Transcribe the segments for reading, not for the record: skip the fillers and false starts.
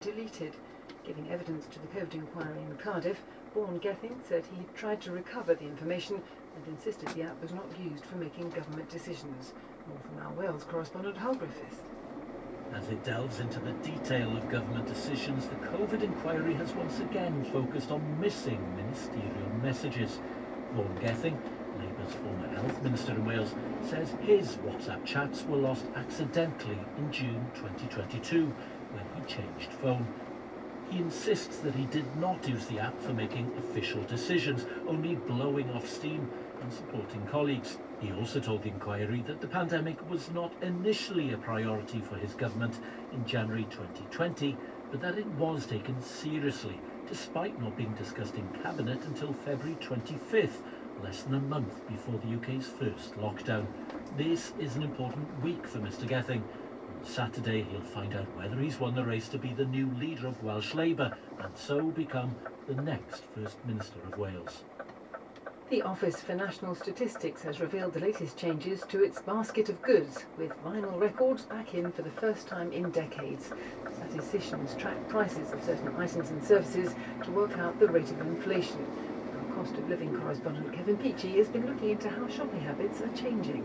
deleted. Giving evidence to the COVID inquiry in Cardiff, Vaughan Gething said he had tried to recover the information and insisted the app was not used for making government decisions. More from our Wales correspondent Hull Griffiths. As it delves into the detail of government decisions, the COVID inquiry has once again focused on missing ministerial messages. Vaughan Gething, Labour's former health minister in Wales, says his WhatsApp chats were lost accidentally in June 2022 when he changed phone. He insists that he did not use the app for making official decisions, only blowing off steam and supporting colleagues. He also told the inquiry that the pandemic was not initially a priority for his government in January 2020, but that it was taken seriously, despite not being discussed in Cabinet until February 25th, less than a month before the UK's first lockdown. This is an important week for Mr Gething. On Saturday, he'll find out whether he's won the race to be the new leader of Welsh Labour and so become the next First Minister of Wales. The Office for National Statistics has revealed the latest changes to its basket of goods, with vinyl records back in for the first time in decades. Statisticians track prices of certain items and services to work out the rate of inflation. Our cost of living correspondent Kevin Peachy has been looking into how shopping habits are changing.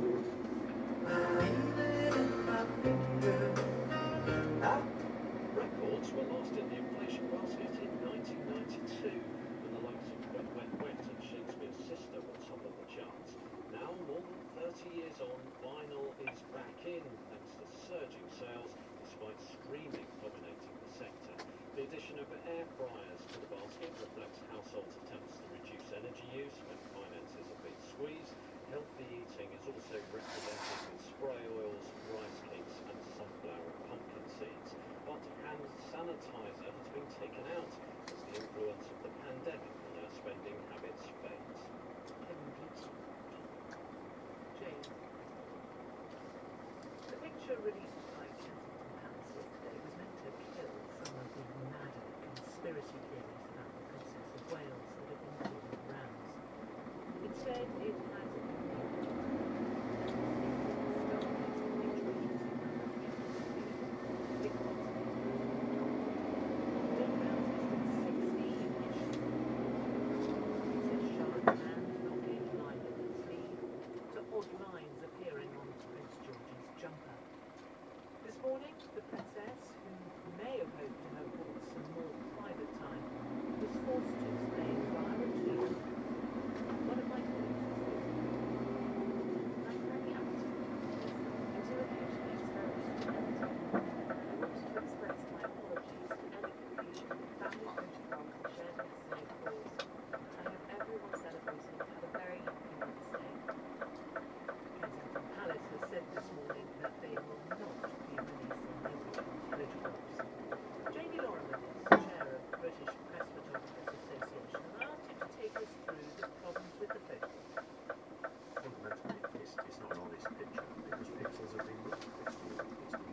Records were lost in the inflation basket in 1992, when the likes of Wet, Wet, Wet and Shakespeare's Sister were top of the charts. Now, more than 30 years on, vinyl is back in, thanks to surging sales, despite streaming dominating the sector. The addition of air fryers to the basket reflects households' attempts to reduce energy use when finances have been squeezed. Healthy eating is also represented with spray oils, rice cakes and sunflower and pumpkin seeds. But hand sanitizer has been taken out as the influence of the pandemic on our spending habits fades. The picture released by Kensington Palace yesterday was meant to kill some of the madder conspiracy theories about the Princess of Wales that have been doing the rounds. Instead, it has lines appearing on Prince George's jumper. This morning, the Princess, who may have hoped to have bought some more private time, was forced to explain via a tweet. One of my colleagues I'm very active. I do occasionally experiment with editing. I wanted to express my apologies for any confusion with family photograph and shared yesterday calls. I hope everyone celebrating had a very happy Mother's Day. Kensington Palace has said this morning that they will not be releasing the original photographs. Jamie Lorimer is the chair of the British Press Photographers Association, and I asked him to take us through the problems with the photographs. Fundamentally, it's not an honest picture because pixels have been moved. It's been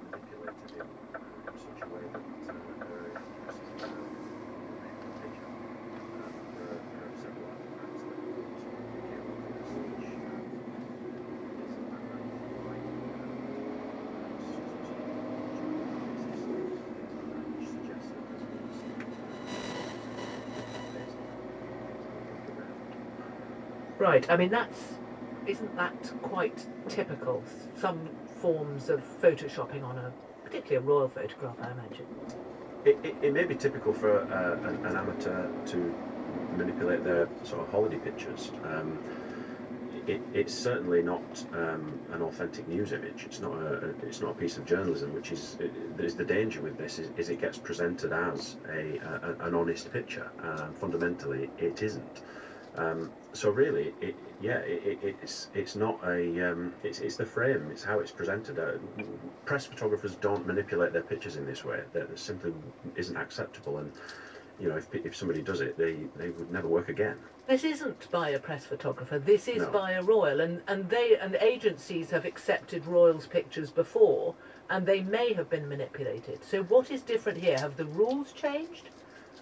manipulated in such a way that produces a picture. There are several artifacts like Right, I mean isn't that quite typical? Some forms of photoshopping on particularly a royal photograph, I imagine. It may be typical for an amateur to manipulate their sort of holiday pictures. It's certainly not an authentic news image. It's not a piece of journalism. Which is the danger with this is it gets presented as an honest picture. Fundamentally, it isn't. So really, it's not it's the frame. It's how it's presented. Press photographers don't manipulate their pictures in this way. That simply isn't acceptable. And you know, if somebody does it, they would never work again. This isn't by a press photographer. This is No. by a royal, and agencies have accepted royals' pictures before, and they may have been manipulated. So what is different here? Have the rules changed?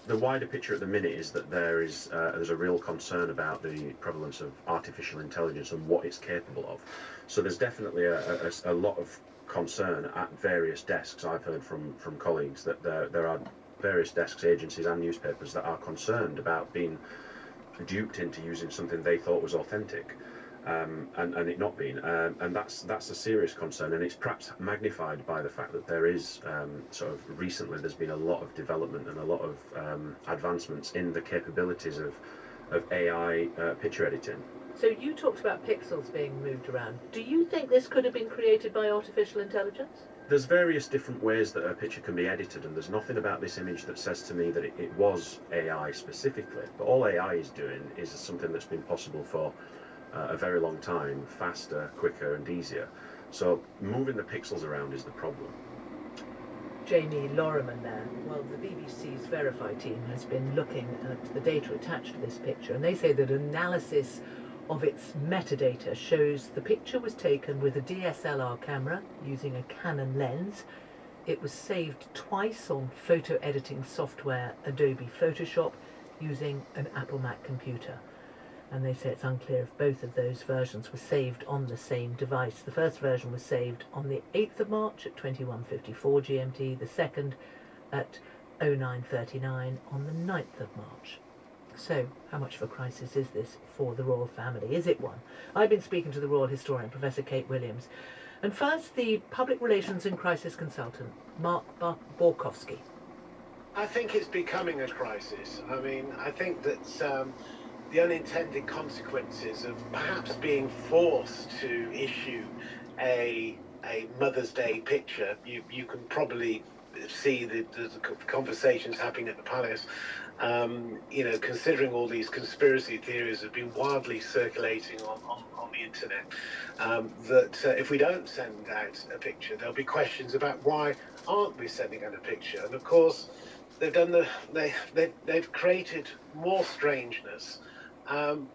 The wider picture at the minute is that there's a real concern about the prevalence of artificial intelligence and what it's capable of. So there's definitely a lot of concern at various desks. I've heard from colleagues that there are various desks, agencies and newspapers that are concerned about being duped into using something they thought was authentic, and it not being, and that's a serious concern, and it's perhaps magnified by the fact that there is sort of recently there's been a lot of development and a lot of advancements in the capabilities of AI picture editing. So you talked about pixels being moved around. Do you think this could have been created by artificial intelligence? There's various different ways that a picture can be edited, and there's nothing about this image that says to me that it was AI specifically. But all AI is doing is something that's been possible for a very long time, faster, quicker and easier. So moving the pixels around is the problem. Jamie Loriman there. Well, the BBC's Verify team has been looking at the data attached to this picture, and they say that analysis of its metadata shows the picture was taken with a DSLR camera using a Canon lens. It was saved twice on photo editing software Adobe Photoshop using an Apple Mac computer. And they say it's unclear if both of those versions were saved on the same device. The first version was saved on the 8th of March at 21:54 GMT, the second at 09:39 on the 9th of March. So, how much of a crisis is this for the royal family? Is it one? I've been speaking to the royal historian, Professor Kate Williams. And first, the public relations and crisis consultant, Mark Borkowski. I think it's becoming a crisis. I mean, I think that the unintended consequences of perhaps being forced to issue a Mother's Day picture, you can probably see the conversations happening at the palace. Considering all these conspiracy theories have been wildly circulating on the internet, that if we don't send out a picture, there'll be questions about why aren't we sending out a picture? And of course, they've created more strangeness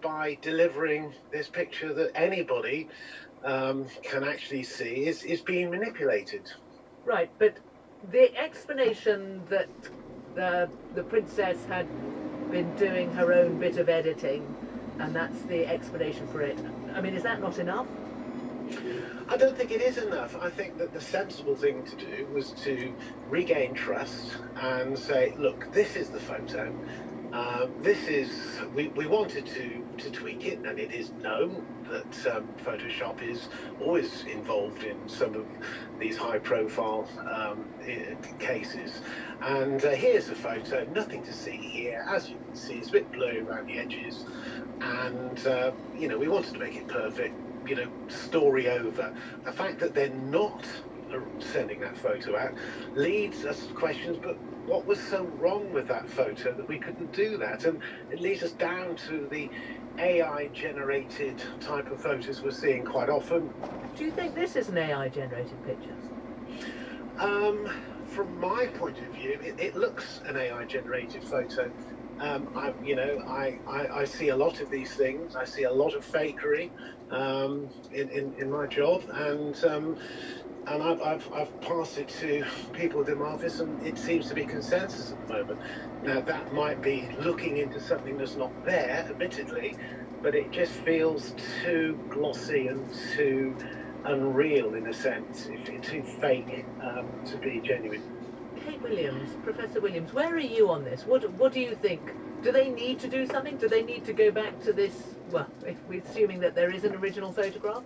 by delivering this picture that anybody can actually see is being manipulated. Right, but the explanation that the princess had been doing her own bit of editing, and that's the explanation for it. I mean, is that not enough? I don't think it is enough. I think that the sensible thing to do was to regain trust and say, look, this is the photo. We wanted to tweak it, and it is known that Photoshop is always involved in some of these high-profile cases. And here's a photo, nothing to see here. As you can see, it's a bit blurry around the edges, and we wanted to make it perfect. Story over. The fact that they're not sending that photo out leads us to questions, but what was so wrong with that photo that we couldn't do that? And it leads us down to the AI-generated type of photos we're seeing quite often. Do you think this is an AI-generated picture? From my point of view, it looks an AI-generated photo. I see a lot of these things. I see a lot of fakery in my job, and I've passed it to people within my office, and it seems to be consensus at the moment. Now, that might be looking into something that's not there, admittedly, but it just feels too glossy and too unreal in a sense, too fake to be genuine. Kate Williams, Professor Williams, where are you on this? What do you think? Do they need to do something? Do they need to go back to this, well, if we're assuming that there is an original photograph?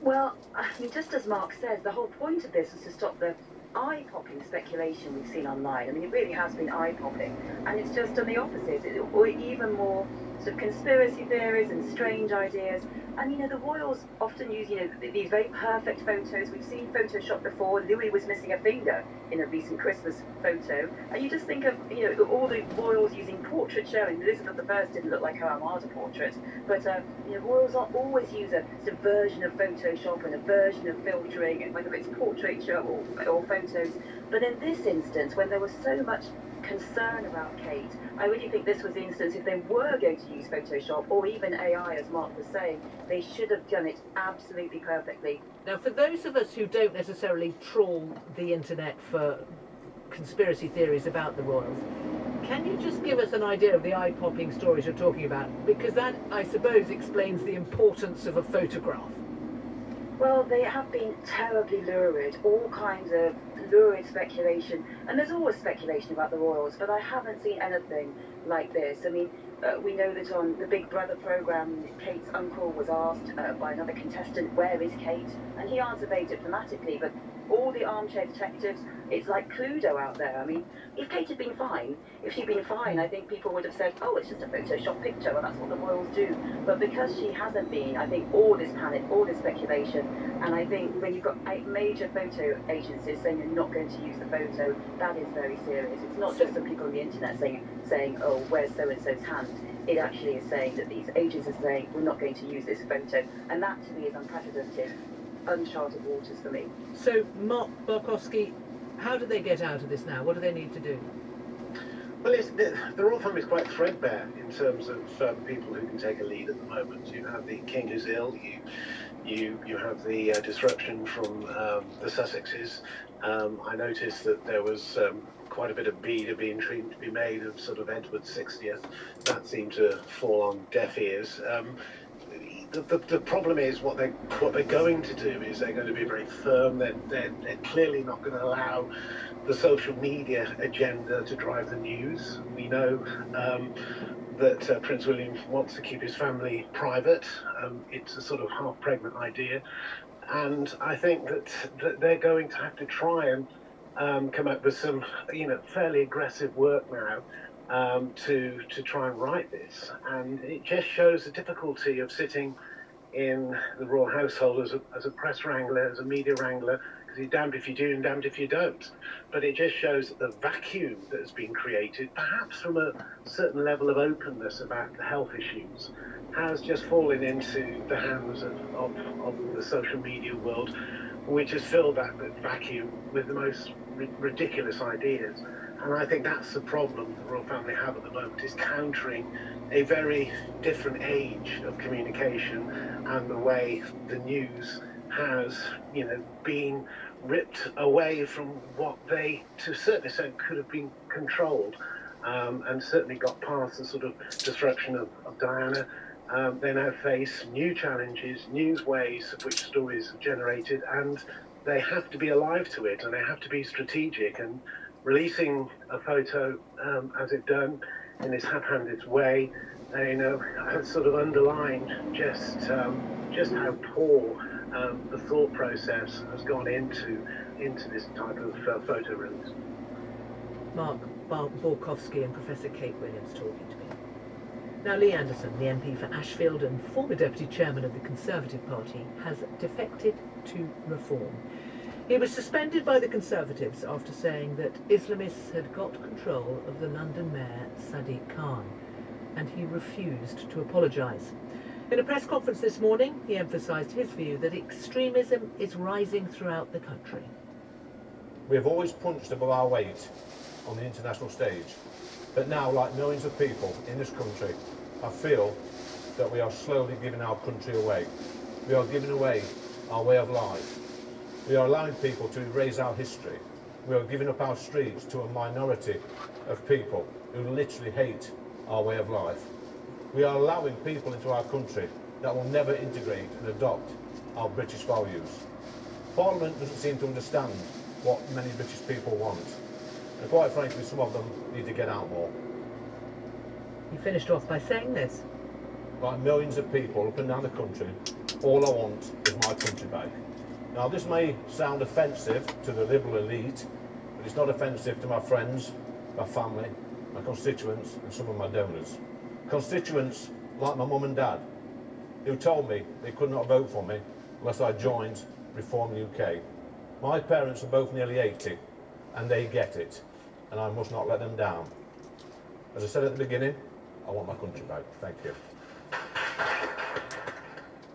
Well, I mean, just as Mark says, the whole point of this is to stop the eye-popping speculation we've seen online. I mean, it really has been eye-popping, and it's just done the opposite, or even more sort of conspiracy theories and strange ideas. And, the royals often use, these very perfect photos. We've seen Photoshop before. Louis was missing a finger in a recent Christmas photo. And you just think of, all the royals using portraiture. And Elizabeth I didn't look like her Armada portrait. But, royals always use a sort of version of Photoshop and a version of filtering, and whether it's portraiture or photos. But in this instance, when there was so much concern about Kate, I really think this was the instance, if they were going to use Photoshop or even AI, as Mark was saying, they should have done it absolutely perfectly. Now, for those of us who don't necessarily trawl the internet for conspiracy theories about the royals, can you just give us an idea of the eye-popping stories you're talking about? Because that, I suppose, explains the importance of a photograph. Well, they have been terribly lurid, all kinds of lurid speculation, and there's always speculation about the royals, but I haven't seen anything like this. I mean, we know that on the Big Brother programme, Kate's uncle was asked by another contestant, where is Kate? And he answered very diplomatically, but all the armchair detectives, it's like Cluedo out there. I mean, if Kate had been fine, if she'd been fine, I think people would have said, oh, it's just a Photoshop picture, well, that's what the royals do. But because she hasn't been, I think all this panic, all this speculation, and I think when you've got major photo agencies saying you're not going to use the photo, that is very serious. It's not just some people on the internet saying, oh, where's so-and-so's hand? It actually is saying that these agencies are saying, we're not going to use this photo. And that, to me, is unprecedented, uncharted waters for me. So, Mark Barkowski, how do they get out of this now? What do they need to do? Well, the royal family is quite threadbare in terms of people who can take a lead at the moment. You have the king who's ill. You have the disruption from the Sussexes. I noticed that there was quite a bit of bead being treated to be made of sort of Edward's 60th. That seemed to fall on deaf ears. The problem is what they're going to do is they're going to be very firm. They're clearly not going to allow the social media agenda to drive the news. We know that Prince William wants to keep his family private. It's a sort of half-pregnant idea, and I think that they're going to have to try and come up with some, fairly aggressive work now to try and write this. And it just shows the difficulty of sitting in the royal household as a press wrangler, as a media wrangler, because you're damned if you do and damned if you don't. But it just shows that the vacuum that has been created, perhaps from a certain level of openness about the health issues, has just fallen into the hands of the social media world, which has filled that vacuum with the most ridiculous ideas. And I think that's the problem the royal family have at the moment, is countering a very different age of communication and the way the news has, been ripped away from what they, to a certain extent, could have been controlled, and certainly got past the sort of destruction of Diana. They now face new challenges, new ways of which stories are generated, and they have to be alive to it, and they have to be strategic. And releasing a photo as it's done in this half-handed way, has sort of underlined just how poor the thought process has gone into this type of photo release. Mark Barkowski and Professor Kate Williams talking to me. Now, Lee Anderson, the MP for Ashfield and former Deputy Chairman of the Conservative Party, has defected to Reform. He was suspended by the Conservatives after saying that Islamists had got control of the London Mayor, Sadiq Khan, and he refused to apologise. In a press conference this morning, he emphasised his view that extremism is rising throughout the country. We have always punched above our weight on the international stage, but now, like millions of people in this country, I feel that we are slowly giving our country away. We are giving away our way of life. We are allowing people to erase our history. We are giving up our streets to a minority of people who literally hate our way of life. We are allowing people into our country that will never integrate and adopt our British values. Parliament doesn't seem to understand what many British people want. And quite frankly, some of them need to get out more. He finished off by saying this. Like millions of people up and down the country, all I want is my country back. Now, this may sound offensive to the Liberal elite, but it's not offensive to my friends, my family, my constituents and some of my donors. Constituents like my mum and dad, who told me they could not vote for me unless I joined Reform UK. My parents are both nearly 80, and they get it, and I must not let them down. As I said at the beginning, I want my country back. Thank you.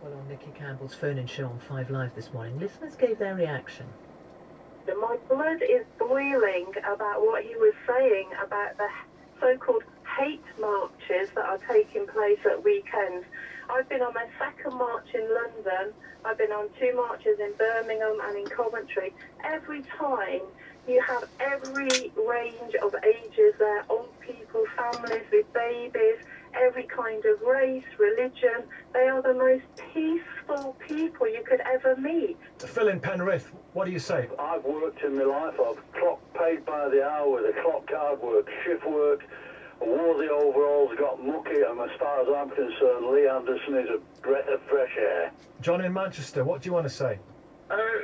Well, on Nicky Campbell's phone-in show on 5 Live this morning, listeners gave their reaction. My blood is boiling about what he was saying about the so-called hate marches that are taking place at weekends. I've been on my second march in London. I've been on 2 marches in Birmingham and in Coventry. Every time you have every range of ages there, old people, families with babies, every kind of race, religion. They are the most peaceful people you could ever ever meet. Phil in Penrith, what do you say? I've worked in my life. I've paid by the hour with a clock card work, shift work. I wore the overalls, got mucky, and as far as I'm concerned, Lee Anderson is a breath of fresh air. John in Manchester, what do you want to say?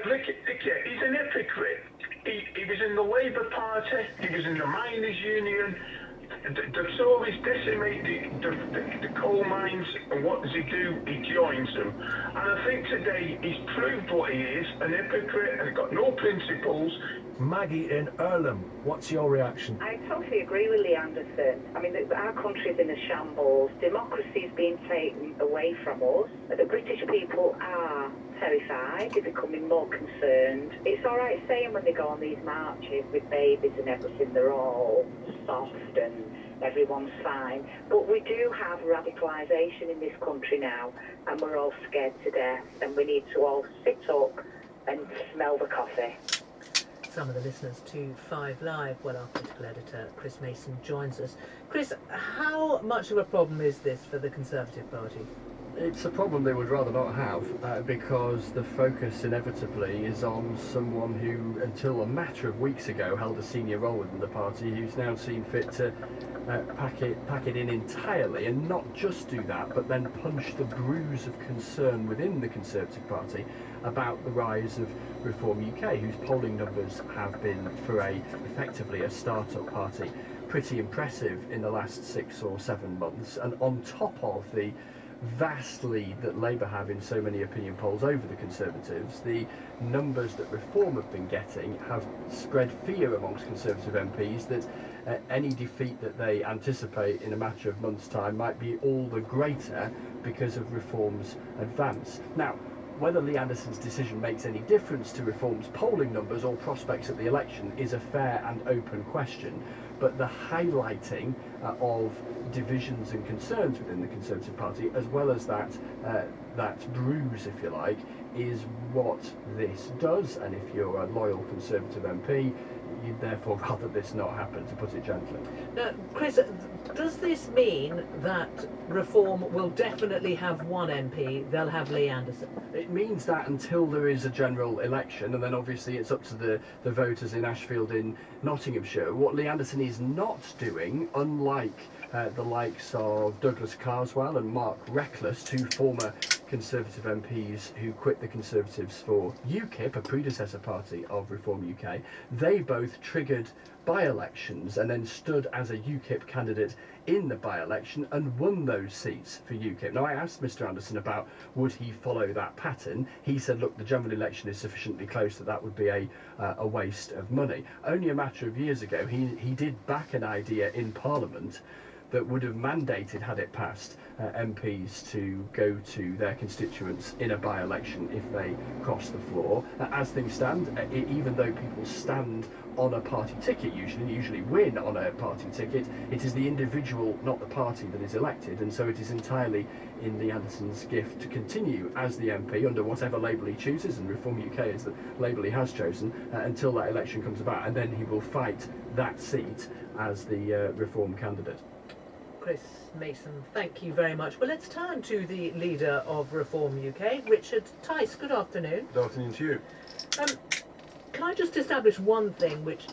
Look, he's an hypocrite. He was in the Labour Party, he was in the Miners' Union. The Tories decimate the coal mines, and what does he do? He joins them. And I think today he's proved what he is, an hypocrite, and got no principles. Maggie in Earlham, what's your reaction? I totally agree with Lee Anderson. I mean, our country's in a shambles. Democracy's being taken away from us. The British people are terrified. They're becoming more concerned. It's all right saying when they go on these marches with babies and everything, they're all soft and everyone's fine. But we do have radicalisation in this country now, and we're all scared to death, and we need to all sit up and smell the coffee. Some of the listeners to 5 Live, well, our political editor Chris Mason joins us. Chris, how much of a problem is this for the Conservative Party? It's a problem they would rather not have, because the focus inevitably is on someone who, until a matter of weeks ago, held a senior role within the party, who's now seen fit to pack it in entirely, and not just do that, but then punch the bruise of concern within the Conservative Party about the rise of Reform UK, whose polling numbers have been, for effectively a start-up party, pretty impressive in the last 6 or 7 months, and on top of the vast lead that Labour have in so many opinion polls over the Conservatives, the numbers that Reform have been getting have spread fear amongst Conservative MPs that any defeat that they anticipate in a matter of months' time might be all the greater because of Reform's advance. Now, whether Lee Anderson's decision makes any difference to Reform's polling numbers or prospects at the election is a fair and open question, but the highlighting of divisions and concerns within the Conservative Party, as well as that bruise, if you like, is what this does. And if you're a loyal Conservative MP, you'd therefore rather this not happen, to put it gently. Now, Chris, does this mean that Reform will definitely have one MP, they'll have Lee Anderson? It means that until there is a general election, and then obviously it's up to the voters in Ashfield in Nottinghamshire. What Lee Anderson is not doing, unlike the likes of Douglas Carswell and Mark Reckless, two former Conservative MPs who quit the Conservatives for UKIP, a predecessor party of Reform UK, they both triggered by-elections and then stood as a UKIP candidate in the by-election and won those seats for UKIP. Now, I asked Mr Anderson about would he follow that pattern. He said, look, the general election is sufficiently close that would be a waste of money. Only a matter of years ago, he did back an idea in Parliament that would have mandated, had it passed, MPs to go to their constituents in a by-election if they cross the floor. As things stand, even though people stand on a party ticket, usually win on a party ticket, it is the individual, not the party, that is elected, and so it is entirely in Lee Anderson's gift to continue as the MP under whatever label he chooses, and Reform UK is the label he has chosen, until that election comes about, and then he will fight that seat as the Reform candidate. Chris Mason, thank you very much. Well, let's turn to the leader of Reform UK, Richard Tice. Good afternoon. Good afternoon to you. Can I just establish one thing which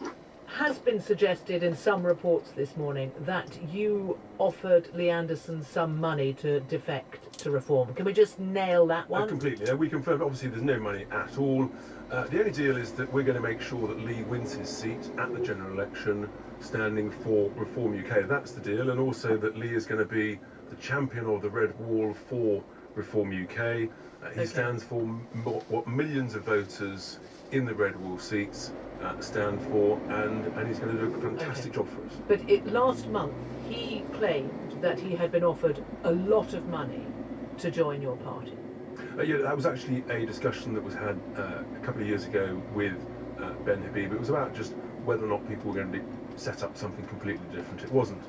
has been suggested in some reports this morning, that you offered Lee Anderson some money to defect to Reform? Can we just nail that one? Completely. We confirmed, obviously, there's no money at all. The only deal is that we're going to make sure that Lee wins his seat at the general election, standing for Reform UK. That's the deal, and also that Lee is going to be the champion of the Red Wall for Reform UK. He stands for what millions of voters in the Red Wall seats stand for, and he's going to do a fantastic job for us. But last month he claimed that he had been offered a lot of money to join your party. Yeah, that was actually a discussion that was had a couple of years ago with Ben Habib. It was about just whether or not people were going to set up something completely different. It wasn't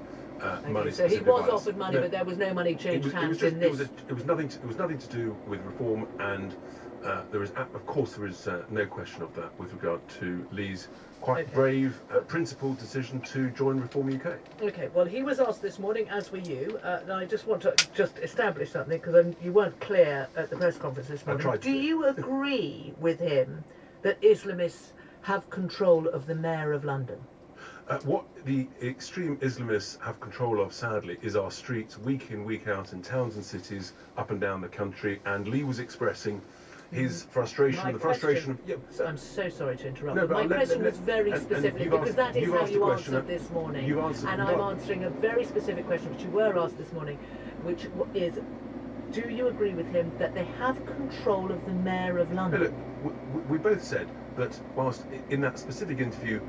money. So he was offered money, but there was no money changed hands in this. It was nothing to do with Reform, and There is, of course, there is no question of that with regard to Lee's quite Okay. brave, principled decision to join Reform UK. Okay, well, he was asked this morning, as were you, and I just want to establish something, because you weren't clear at the press conference this morning. tried to Do be. you agree with him that Islamists have control of the Mayor of London? What the extreme Islamists have control of, sadly, is our streets, week in, week out, in towns and cities up and down the country. And Lee was expressing his frustration, My the frustration. question- I'm so sorry to interrupt. No, but but my question was very and specific, you've because asked- that is you've how asked a you question, answered this morning. you've answered- And I'm answering a very specific question which you were asked this morning, which is, do you agree with him that they have control of the Mayor of London? Look, we both said that whilst in that specific interview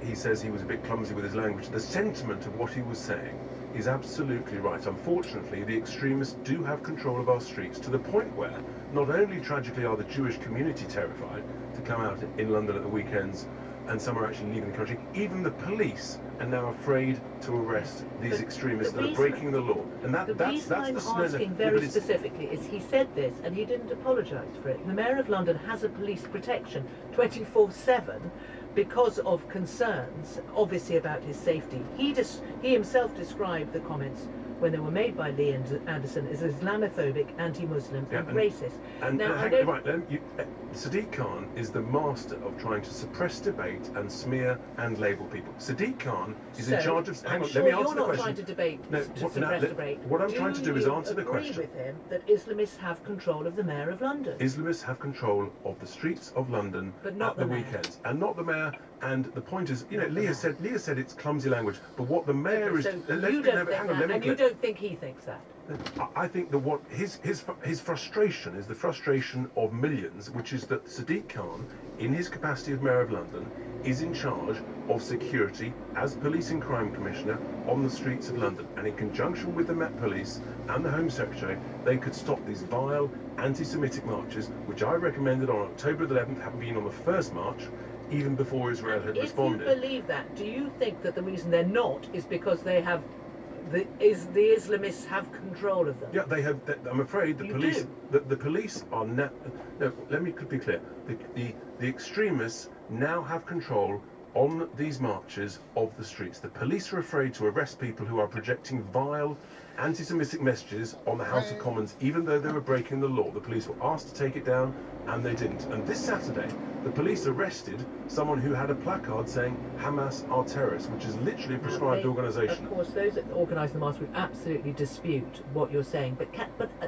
he says he was a bit clumsy with his language, the sentiment of what he was saying is absolutely right. Unfortunately, the extremists do have control of our streets, to the point where not only tragically are the Jewish community terrified to come out in London at the weekends, and some are actually leaving the country, even the police are now afraid to arrest these But extremists the that are reason- breaking the law. And The reason I'm asking very specifically is he said this and he didn't apologise for it. The Mayor of London has a police protection 24/7 because of concerns, obviously, about his safety. He himself described the comments when they were made by Lee Anderson as Islamophobic, anti-Muslim and racist. Now, I know- right, then, Sadiq Khan is the master of trying to suppress debate and smear and label people. Sadiq Khan is in charge of. Hang I'm on, sure let me answer you're the not question. trying to debate No, to what- suppress no, debate. what I'm trying to do is answer the question. Do you agree with him that Islamists have control of the Mayor of London? Islamists have control of the streets of London But not at the the mayor. weekends, and not the mayor. And the point is, Lee has said it's clumsy language, but what the mayor is. So let's you be- don't no, think but hang on, that, let me and you clear- don't think he thinks that? I think that what his frustration is the frustration of millions, which is that Sadiq Khan, in his capacity of Mayor of London, is in charge of security as Police and Crime Commissioner on the streets of London, and in conjunction with the Met Police and the Home Secretary, they could stop these vile anti-Semitic marches, which I recommended on October 11th, having been on the first march, even before Israel had If responded. you believe that, do you think that the reason they're not is because they have the Islamists have control of them? Yeah, they have. I'm afraid the You police. do? The police are now. No, let me be clear. The extremists now have control on these marches of the streets. The police are afraid to arrest people who are projecting vile anti-Semitic messages on the House of Commons, even though they were breaking the law. The police were asked to take it down, and they didn't. And this Saturday, the police arrested someone who had a placard saying "Hamas are terrorists," which is literally a prescribed organisation. Of course, those that organise the march would absolutely dispute what you're saying. But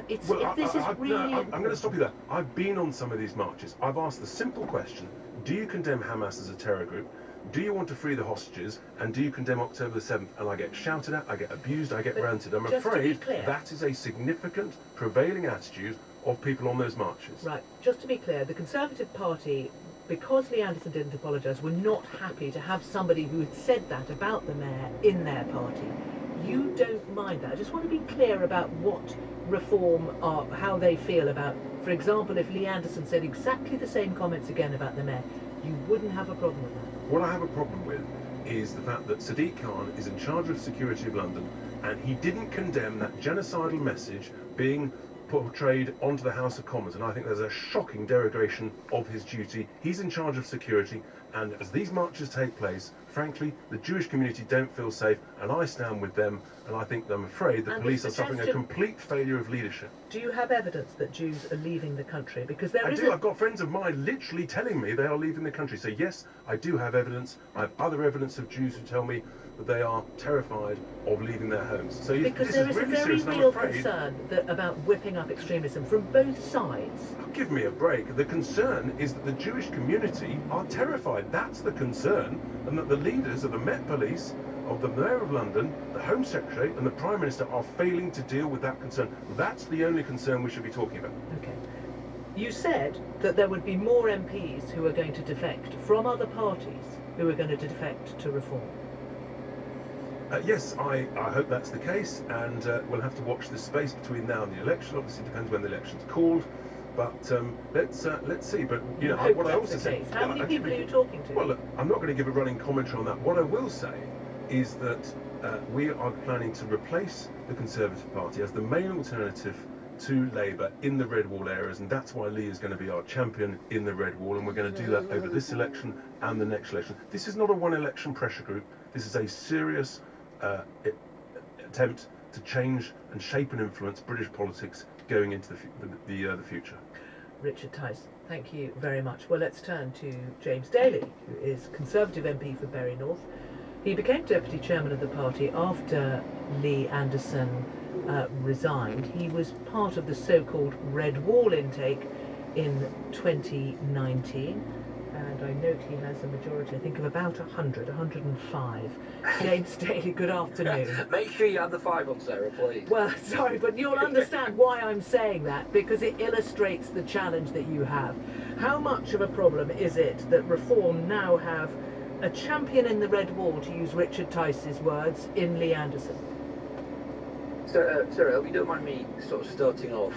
it's if this is really. I'm going to stop you there. I've been on some of these marches. I've asked the simple question: do you condemn Hamas as a terror group? Do you want to free the hostages? And do you condemn October the 7th? And I get shouted at, I get abused, I get ranted. I'm just to be afraid clear- that is a significant prevailing attitude of people on those marches. Right, just to be clear, the Conservative Party, because Lee Anderson didn't apologise, were not happy to have somebody who had said that about the mayor in their party. You don't mind that. I just want to be clear about what Reform are, how they feel about, for example, if Lee Anderson said exactly the same comments again about the mayor, you wouldn't have a problem with that. What I have a problem with is the fact that Sadiq Khan is in charge of security of London, and he didn't condemn that genocidal message being portrayed onto the House of Commons, and I think there's a shocking derogation of his duty. He's in charge of security, and as these marches take place, frankly, the Jewish community don't feel safe, and I stand with them, and I think I'm afraid the And police the are suffering a suggestion- complete failure of leadership. Do you have evidence that Jews are leaving the country? Because there I is do. a- I've got friends of mine literally telling me they are leaving the country. So yes, I do have evidence. I have other evidence of Jews who tell me that they are terrified of leaving their homes. So Because this there is is a really very serious, and I'm real afraid. concern about whipping up extremism from both sides. Give me a break. The concern is that the Jewish community are terrified. That's the concern, and that the leaders of the Met Police, of the Mayor of London, the Home Secretary, and the Prime Minister are failing to deal with that concern. That's the only concern we should be talking about. Okay. You said that there would be more MPs who are going to defect from other parties who are going to defect to Reform. Yes, I hope that's the case, and we'll have to watch this space between now and the election. Obviously, it depends when the election's called, but let's see. But you know, hope what I that's also the said. case. How many people are you talking to? Well, look, I'm not going to give a running commentary on that. What I will say is that we are planning to replace the Conservative Party as the main alternative to Labour in the red wall areas, and that's why Lee is going to be our champion in the red wall, and we're going to do that over this election and the next election. This is not a one-election pressure group. This is a serious attempt to change and shape and influence British politics going into the future. Richard Tice, thank you very much. Well, let's turn to James Daly, who is Conservative MP for Bury North. He became Deputy Chairman of the party after Lee Anderson resigned. He was part of the so-called Red Wall intake in 2019, and I note he has a majority, I think, of about 105. James Daly, good afternoon. Make sure you have the 5 on, Sarah, please. Well, sorry, but you'll understand why I'm saying that, because it illustrates the challenge that you have. How much of a problem is it that Reform now have a champion in the Red Wall, to use Richard Tice's words, in Lee Anderson? Sarah, I hope you don't mind me sort of starting off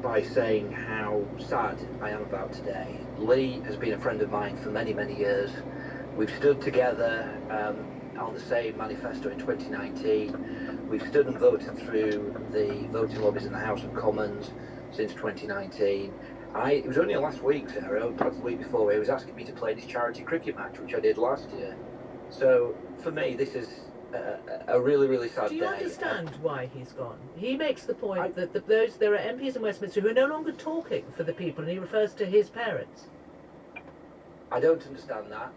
by saying how sad I am about today. Lee has been a friend of mine for many, many years. We've stood together on the same manifesto in 2019. We've stood and voted through the voting lobbies in the House of Commons since 2019. It was only last week, Sarah, perhaps the week before, where he was asking me to play in his charity cricket match, which I did last year. So, for me, this is a really, really sad day. Do you understand why he's gone? He makes the point that there are MPs in Westminster who are no longer talking for the people, and he refers to his parents. I don't understand that.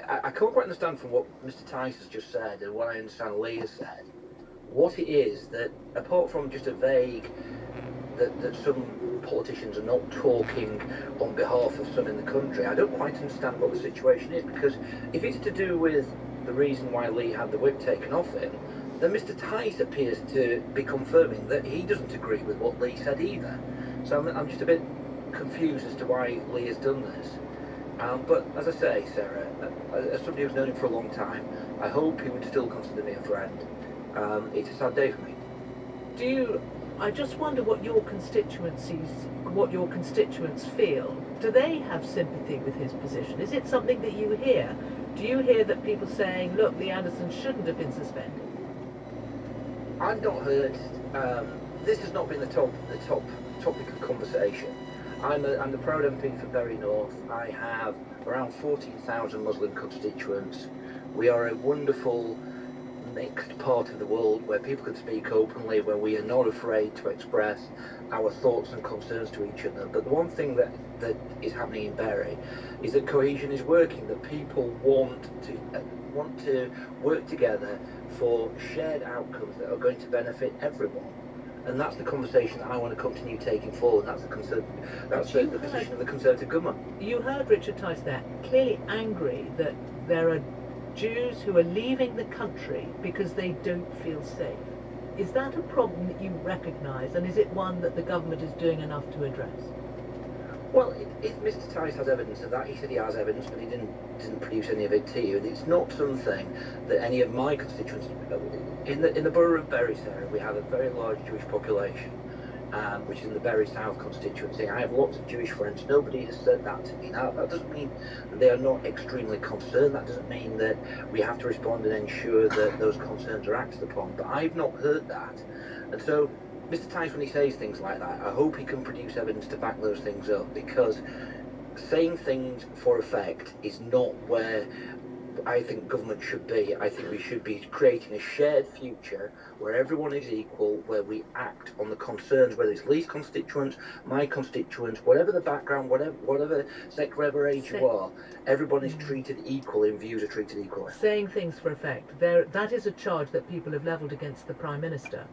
I can't quite understand from what Mr. Tice has just said and what I understand Lee has said, what it is that, apart from just a vague that some politicians are not talking on behalf of some in the country, I don't quite understand what the situation is, because if it's to do with the reason why Lee had the whip taken off him, then Mr. Tice appears to be confirming that he doesn't agree with what Lee said either. So I'm just a bit confused as to why Lee has done this. But as I say, Sarah, as somebody who's known him for a long time, I hope he would still consider me a friend. It's a sad day for me. I just wonder what your constituents feel. Do they have sympathy with his position? Is it something that you hear? Do you hear that people saying, look, Lee Anderson shouldn't have been suspended? I've not heard. This has not been the top topic of conversation. I'm the proud MP for Bury North. I have around 14,000 Muslim constituents. We are a wonderful mixed part of the world where people can speak openly, where we are not afraid to express our thoughts and concerns to each other. But the one thing that is happening in Bury is that cohesion is working, that people want to work together for shared outcomes that are going to benefit everyone. And that's the conversation that I want to continue taking forward. That's the position of the Conservative government. You heard Richard Tice there, clearly angry that there are Jews who are leaving the country because they don't feel safe. Is that a problem that you recognise, and is it one that the government is doing enough to address? Well, if Mr. Tice has evidence of that, he said he has evidence, but he didn't produce any of it to you. It's not something that any of my constituents. In the borough of Bury, Sarah, we have a very large Jewish population, which is in the Bury South constituency. I have lots of Jewish friends. Nobody has said that to me. Now, that doesn't mean that they are not extremely concerned. That doesn't mean that we have to respond and ensure that those concerns are acted upon. But I've not heard that, and so Mr. Tice, when he says things like that, I hope he can produce evidence to back those things up, because saying things for effect is not where I think government should be. I think we should be creating a shared future where everyone is equal, where we act on the concerns, whether it's Lee's constituents, my constituents, whatever the background, whatever sex, whatever age you are, everyone is treated equally and views are treated equally. Saying things for effect, that is a charge that people have levelled against the Prime Minister.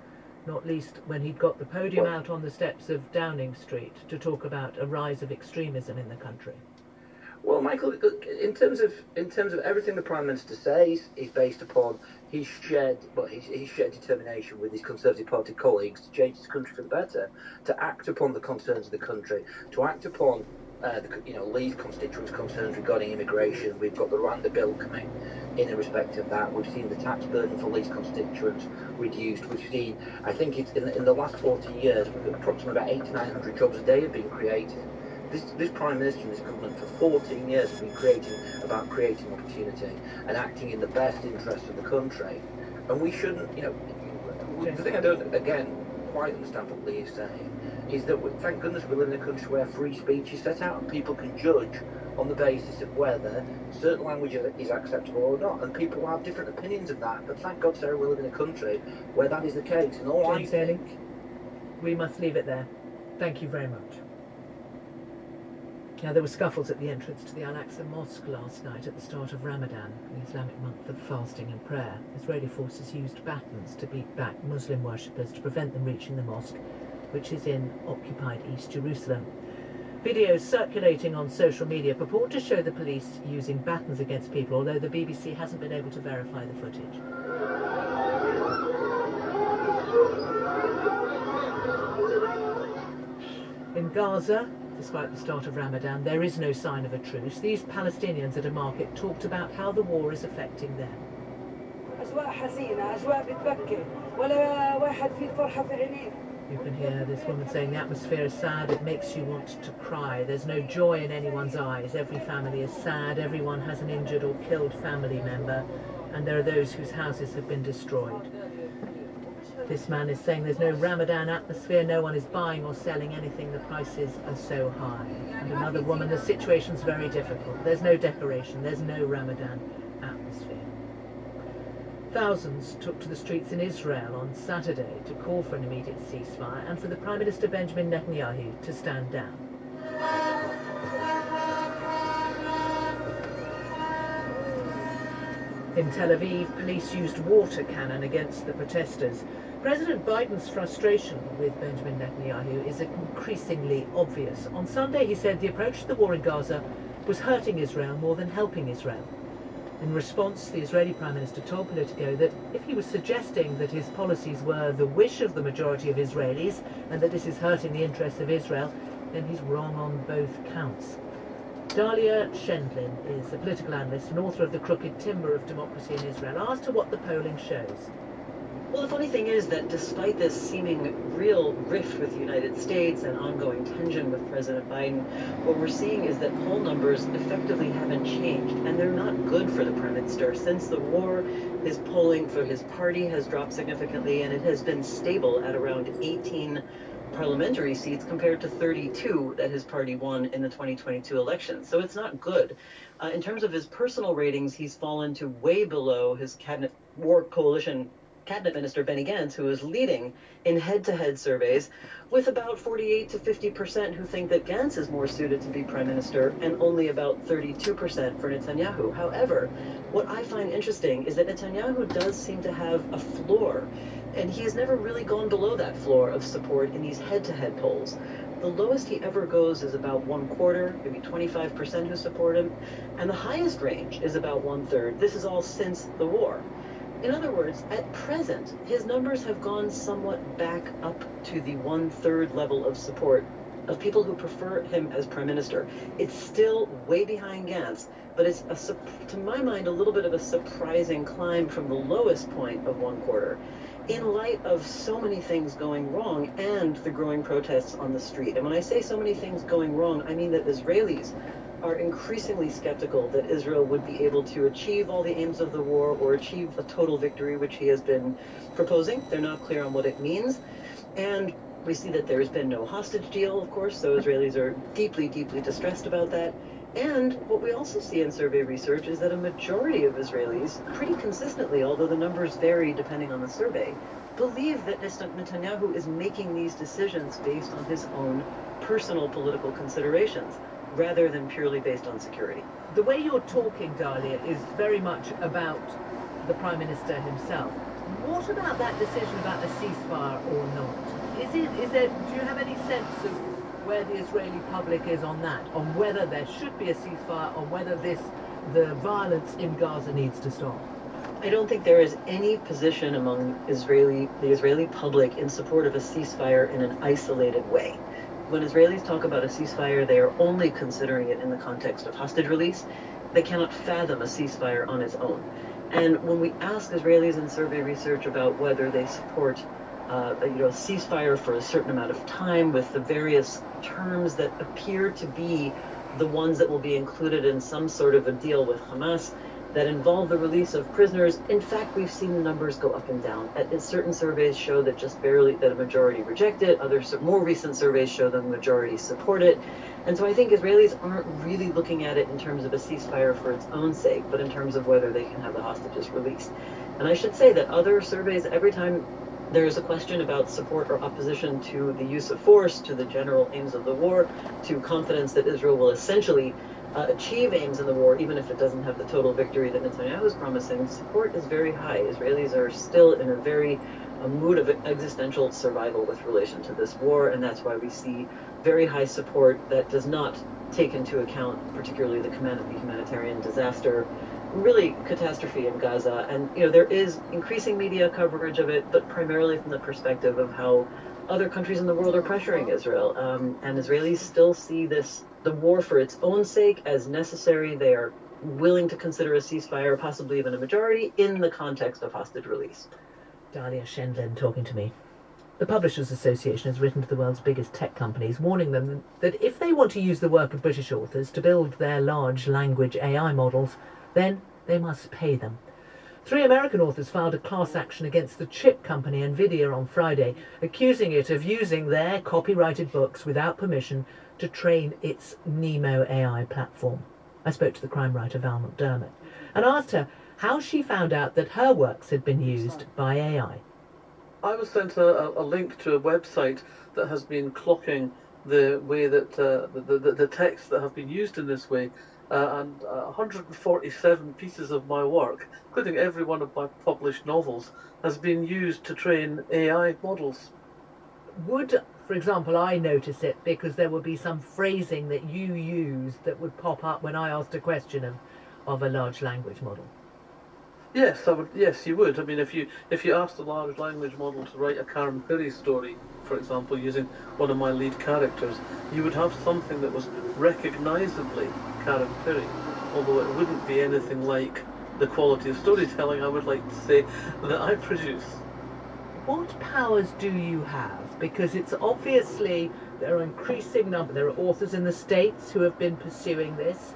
Not least when he'd got the podium out on the steps of Downing Street to talk about a rise of extremism in the country. Well, Michael, in terms of everything the Prime Minister says is based upon his shared determination with his Conservative Party colleagues to change this country for the better, to act upon the concerns of the country, to act upon Lee's constituents' concerns regarding immigration. We've got the Rwanda bill coming in respect of that. We've seen the tax burden for Lee's constituents reduced. We've seen, I think it's in the last 40 years, we've got approximately about 800 to 900 jobs a day have been created. This Prime Minister and this government for 14 years have been creating opportunity and acting in the best interests of the country. And we shouldn't, the thing I don't, again, quite understand what Lee is saying, is that thank goodness we live in a country where free speech is set out and people can judge on the basis of whether certain language is acceptable or not, and people will have different opinions of that, but thank God, Sarah, we live in a country where that is the case, and all James Daly, we must leave it there. Thank you very much. Now, there were scuffles at the entrance to the Al-Aqsa Mosque last night at the start of Ramadan, the Islamic month of fasting and prayer. Israeli forces used batons to beat back Muslim worshippers to prevent them reaching the mosque, which is in occupied East Jerusalem. Videos circulating on social media purport to show the police using batons against people, although the BBC hasn't been able to verify the footage. In Gaza, despite the start of Ramadan, there is no sign of a truce. These Palestinians at a market talked about how the war is affecting them. You can hear this woman saying the atmosphere is sad, it makes you want to cry. There's no joy in anyone's eyes. Every family is sad, everyone has an injured or killed family member, and there are those whose houses have been destroyed. This man is saying there's no Ramadan atmosphere, no one is buying or selling anything, the prices are so high. And another woman, the situation's very difficult. There's no decoration, there's no Ramadan atmosphere. Thousands took to the streets in Israel on Saturday to call for an immediate ceasefire and for the Prime Minister Benjamin Netanyahu to stand down. In Tel Aviv, police used water cannon against the protesters. President Biden's frustration with Benjamin Netanyahu is increasingly obvious. On Sunday, he said the approach to the war in Gaza was hurting Israel more than helping Israel. In response, the Israeli Prime Minister told Politico that if he was suggesting that his policies were the wish of the majority of Israelis and that this is hurting the interests of Israel, then he's wrong on both counts. Dalia Shendlin is a political analyst and author of The Crooked Timber of Democracy in Israel. Asked her what the polling shows. Well, the funny thing is that despite this seeming real rift with the United States and ongoing tension with President Biden, what we're seeing is that poll numbers effectively haven't changed, and they're not good for the Prime Minister. Since the war, his polling for his party has dropped significantly, and it has been stable at around 18 parliamentary seats compared to 32 that his party won in the 2022 election. So it's not good. In terms of his personal ratings, he's fallen to way below his cabinet war coalition cabinet minister Benny Gantz, who is leading in head-to-head surveys, with about 48 to 50% who think that Gantz is more suited to be prime minister, and only about 32% for Netanyahu. However, what I find interesting is that Netanyahu does seem to have a floor, and he has never really gone below that floor of support in these head-to-head polls. The lowest he ever goes is about 1/4, maybe 25% who support him, and the highest range is about 1/3. This is all since the war. In other words, at present, his numbers have gone somewhat back up to the 1/3 level of support of people who prefer him as prime minister. It's still way behind Gantz, but it's, to my mind, a little bit of a surprising climb from the lowest point of 1/4 in light of so many things going wrong and the growing protests on the street. And when I say so many things going wrong, I mean that Israelis are increasingly skeptical that Israel would be able to achieve all the aims of the war or achieve a total victory, which he has been proposing. They're not clear on what it means. And we see that there has been no hostage deal, of course, so Israelis are deeply, deeply distressed about that. And what we also see in survey research is that a majority of Israelis, pretty consistently, although the numbers vary depending on the survey, believe that Netanyahu is making these decisions based on his own personal political considerations, rather than purely based on security. The way you're talking, Dalia, is very much about the Prime Minister himself. What about that decision about a ceasefire or not? Do you have any sense of where the Israeli public is on that, on whether there should be a ceasefire, or whether the violence in Gaza needs to stop? I don't think there is any position among the Israeli public in support of a ceasefire in an isolated way. When Israelis talk about a ceasefire, they are only considering it in the context of hostage release. They cannot fathom a ceasefire on its own. And when we ask Israelis in survey research about whether they support a ceasefire for a certain amount of time with the various terms that appear to be the ones that will be included in some sort of a deal with Hamas, that involve the release of prisoners. In fact, we've seen the numbers go up and down. Certain surveys show that just barely that a majority reject it. Other more recent surveys show that the majority support it. And so I think Israelis aren't really looking at it in terms of a ceasefire for its own sake, but in terms of whether they can have the hostages released. And I should say that other surveys, every time there is a question about support or opposition to the use of force, to the general aims of the war, to confidence that Israel will essentially achieve aims in the war, even if it doesn't have the total victory that Netanyahu is promising, support is very high. Israelis are still in a mood of existential survival with relation to this war, and that's why we see very high support that does not take into account particularly the humanitarian disaster, really catastrophe in Gaza. And there is increasing media coverage of it, but primarily from the perspective of how other countries in the world are pressuring Israel. And Israelis still see the war for its own sake as necessary. They are willing to consider a ceasefire, possibly even a majority, in the context of hostage release. Dalia Shendlin talking to me. The Publishers Association has written to the world's biggest tech companies, warning them that if they want to use the work of British authors to build their large language AI models, then they must pay them. 3 American authors filed a class action against the chip company Nvidia on Friday, accusing it of using their copyrighted books without permission to train its Nemo AI platform. I spoke to the crime writer Val McDermott and asked her how she found out that her works had been used by AI. I was sent a link to a website that has been clocking the way that the texts that have been used in this way, and 147 pieces of my work, including every one of my published novels, has been used to train AI models. Would, for example, I notice it because there would be some phrasing that you used that would pop up when I asked a question of a large language model? Yes, I would. Yes, you would. I mean, if you asked a large language model to write a Karen Pirie story, for example, using one of my lead characters, you would have something that was recognisably Karen Pirie, although it wouldn't be anything like the quality of storytelling I would like to say that I produce. What powers do you have? Because it's obviously there are increasing number. There are authors in the States who have been pursuing this.